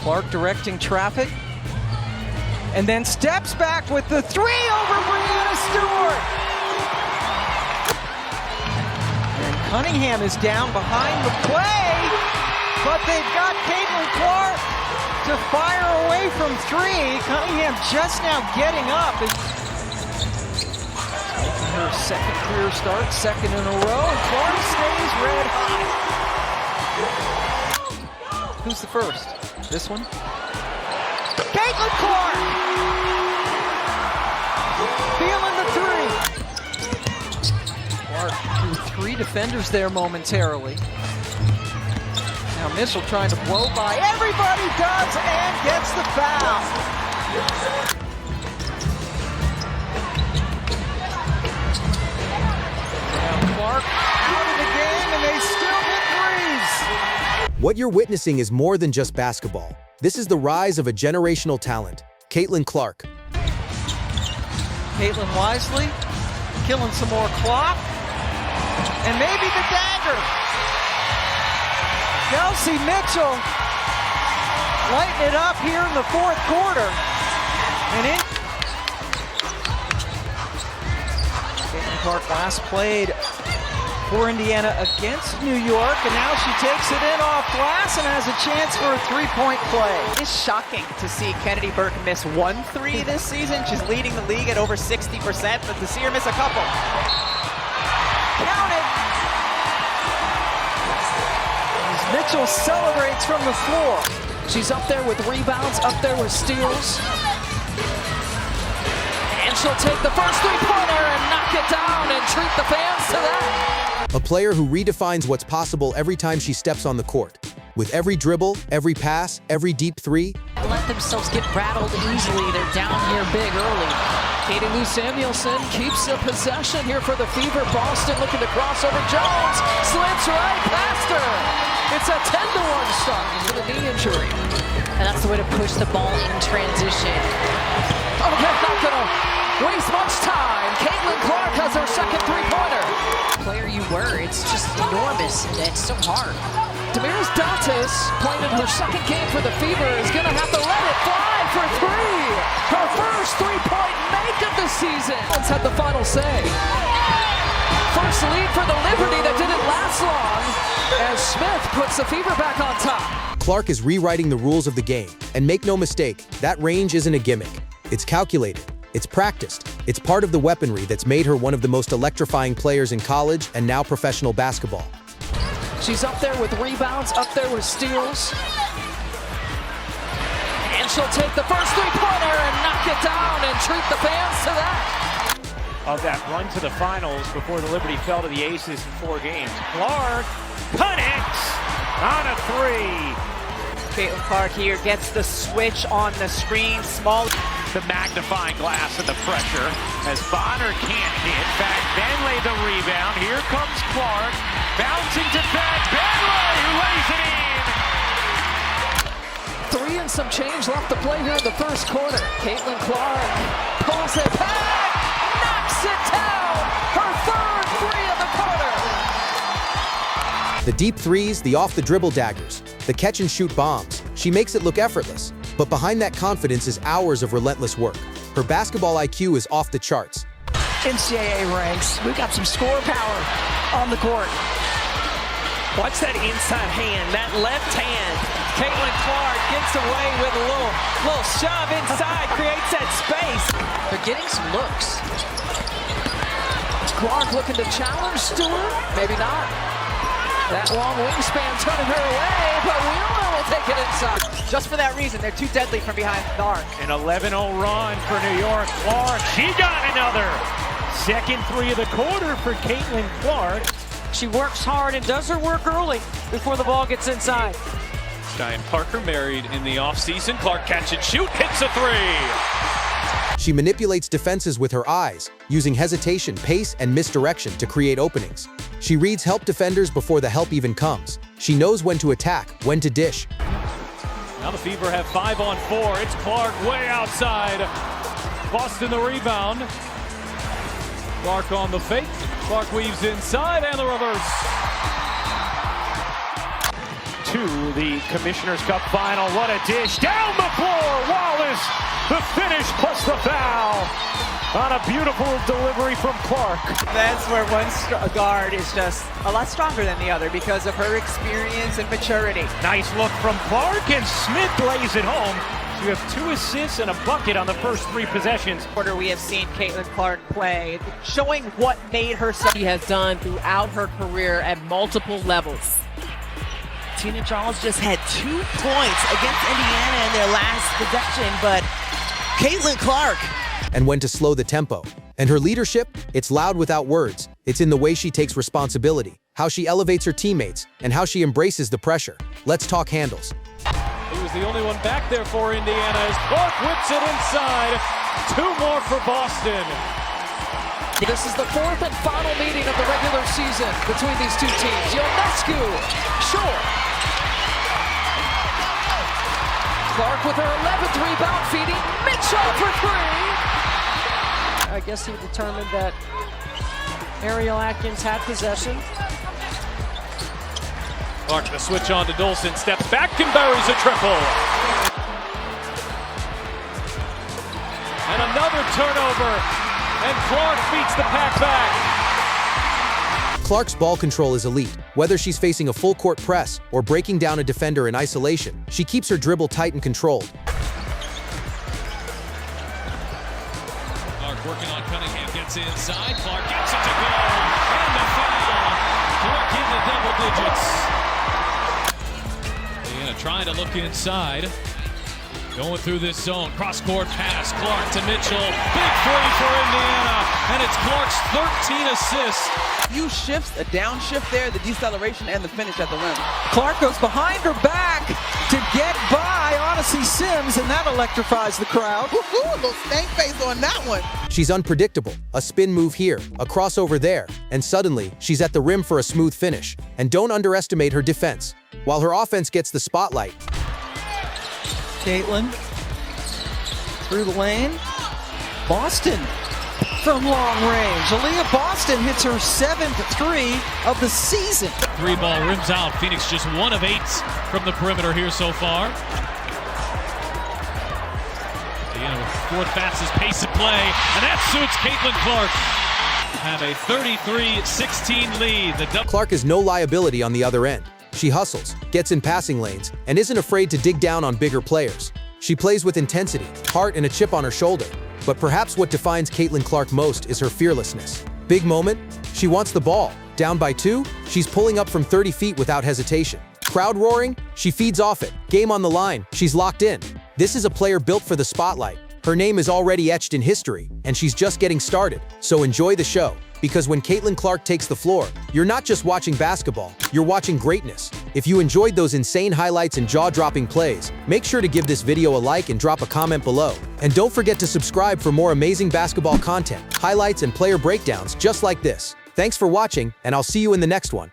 Clark directing traffic. And then steps back with the three over Breanna Stewart. And Cunningham is down behind the play, but they've got Caitlin Clark to fire away from three. Cunningham just now getting up. Making her second career start, second in a row, and Clark stays red hot. Who's the first? This one? Caitlin Clark! Feeling the three. Clark threw three defenders there momentarily. Now Mitchell trying to blow by. Everybody does and gets the foul. Now Clark out of the game and they still get threes. What you're witnessing is more than just basketball. This is the rise of a generational talent, Caitlin Clark. Caitlin wisely killing some more clock. And maybe the dagger. Kelsey Mitchell lighting it up here in the fourth quarter. And in Caitlin Clark last played for Indiana against New York, and now she takes it in off glass and has a chance for a three-point play. It's shocking to see Kennedy Burke miss 1 3 this season. She's leading the league at over 60%, but to see her miss a couple. Count it! As Mitchell celebrates from the floor. She's up there with rebounds, up there with steals. And she'll take the first three-pointer and knock it down and treat the fans to that. A player who redefines what's possible every time she steps on the court. With every dribble, every pass, every deep three. Let themselves get rattled easily. They're down here big early. Katie Lou Samuelson keeps the possession here for the Fever. Boston looking to cross over Jones. Slits right past her. It's a 10-1 start for the knee injury. And that's the way to push the ball in transition. Oh, they're not gonna waste much time. Caitlin Clark has her second three-pointer. Player you were, it's just enormous and it's so hard. Damaris Dantas, playing in her second game for the Fever, is gonna have to let it fly for three. Her first three-point make of the season. Let's have the final say. First lead for the Liberty that didn't last long as Smith puts the Fever back on top. Clark is rewriting the rules of the game. And make no mistake, that range isn't a gimmick. It's calculated. It's practiced. It's part of the weaponry that's made her one of the most electrifying players in college and now professional basketball. She's up there with rebounds, up there with steals. And she'll take the first three-pointer and knock it down and treat the fans to that. Of that run to the finals before the Liberty fell to the Aces in 4 games. Clark connects on a three. Caitlin Clark here gets the switch on the screen. Small. The magnifying glass and the pressure as Bonner can't hit. Back Benley the rebound. Here comes Clark. Bouncing to back Benley who lays it in. 3 and some change left to play here in the first quarter. Caitlin Clark pulls it back, knocks it down. Her third three of the quarter. The deep threes, the off-the-dribble daggers, the catch-and-shoot bombs. She makes it look effortless. But behind that confidence is hours of relentless work. Her basketball IQ is off the charts. NCAA ranks. We've got some score power on the court. Watch that inside hand, that left hand. Caitlin Clark gets away with a little shove inside, creates that space. They're getting some looks. Clark looking to challenge Stewart. Maybe not. That long wingspan turning her away, but Wheeler will take it inside. Just for that reason, they're too deadly from behind the arc. An 11-0 run for New York. Clark, she got another. Second three of the quarter for Caitlin Clark. She works hard and does her work early before the ball gets inside. Diane Parker married in the offseason. Clark catch and shoot, hits a three. She manipulates defenses with her eyes, using hesitation, pace, and misdirection to create openings. She reads help defenders before the help even comes. She knows when to attack, when to dish. Now the Fever have 5 on 4. It's Clark way outside. Boston the rebound. Clark on the fake. Clark weaves inside and the reverse. to the Commissioner's Cup final. What a dish. Down the floor. Wallace, the finish plus the foul. On a beautiful delivery from Clark. That's where one guard is just a lot stronger than the other because of her experience and maturity. Nice look from Clark, and Smith lays it home. So you have 2 assists and a bucket on the first 3 possessions. We have seen Caitlin Clark play, showing what made her so. She has done throughout her career at multiple levels. Tina Charles just had 2 points against Indiana in their last possession, but Caitlin Clark. And when to slow the tempo. And her leadership, it's loud without words. It's in the way she takes responsibility, how she elevates her teammates, and how she embraces the pressure. Let's talk handles. He was the only one back there for Indiana as Clark whips it inside. 2 more for Boston. This is the 4th and final meeting of the regular season between these two teams. Ionescu, short. Clark with her 11th rebound, feeding Mitchell for 3. I guess he determined that Ariel Atkins had possession. Clark, the switch on to Dolson, steps back and buries a triple. And another turnover, and Clark beats the pack back. Clark's ball control is elite. Whether she's facing a full-court press or breaking down a defender in isolation, she keeps her dribble tight and controlled. Clark working on Cunningham, gets inside. Clark gets it to go, and the foul. Clark in the double digits. Indiana trying to look inside. Going through this zone, cross-court pass, Clark to Mitchell. Big 3 for Indiana, and it's Clark's 13 assists. Few shifts, a downshift there, the deceleration and the finish at the rim. Clark goes behind her back to get by Odyssey Sims, and that electrifies the crowd. Ooh, a little stank face on that one. She's unpredictable. A spin move here, a crossover there, and suddenly, she's at the rim for a smooth finish. And don't underestimate her defense. While her offense gets the spotlight, Caitlin through the lane. Boston from long range. Aaliyah Boston hits her 7th 3 of the season. 3-ball rims out. Phoenix just 1 of 8 from the perimeter here so far. Indiana with 4th fastest pace of play, and that suits Caitlin Clark. Have a 33-16 lead. Clark is no liability on the other end. She hustles, gets in passing lanes, and isn't afraid to dig down on bigger players. She plays with intensity, heart, and a chip on her shoulder. But perhaps what defines Caitlin Clark most is her fearlessness. Big moment, she wants the ball. Down by 2, she's pulling up from 30 feet without hesitation. Crowd roaring, she feeds off it. Game on the line, she's locked in. This is a player built for the spotlight. Her name is already etched in history, and she's just getting started. So enjoy the show. Because when Caitlin Clark takes the floor, you're not just watching basketball, you're watching greatness. If you enjoyed those insane highlights and jaw-dropping plays, make sure to give this video a like and drop a comment below. And don't forget to subscribe for more amazing basketball content, highlights, and player breakdowns just like this. Thanks for watching, and I'll see you in the next one.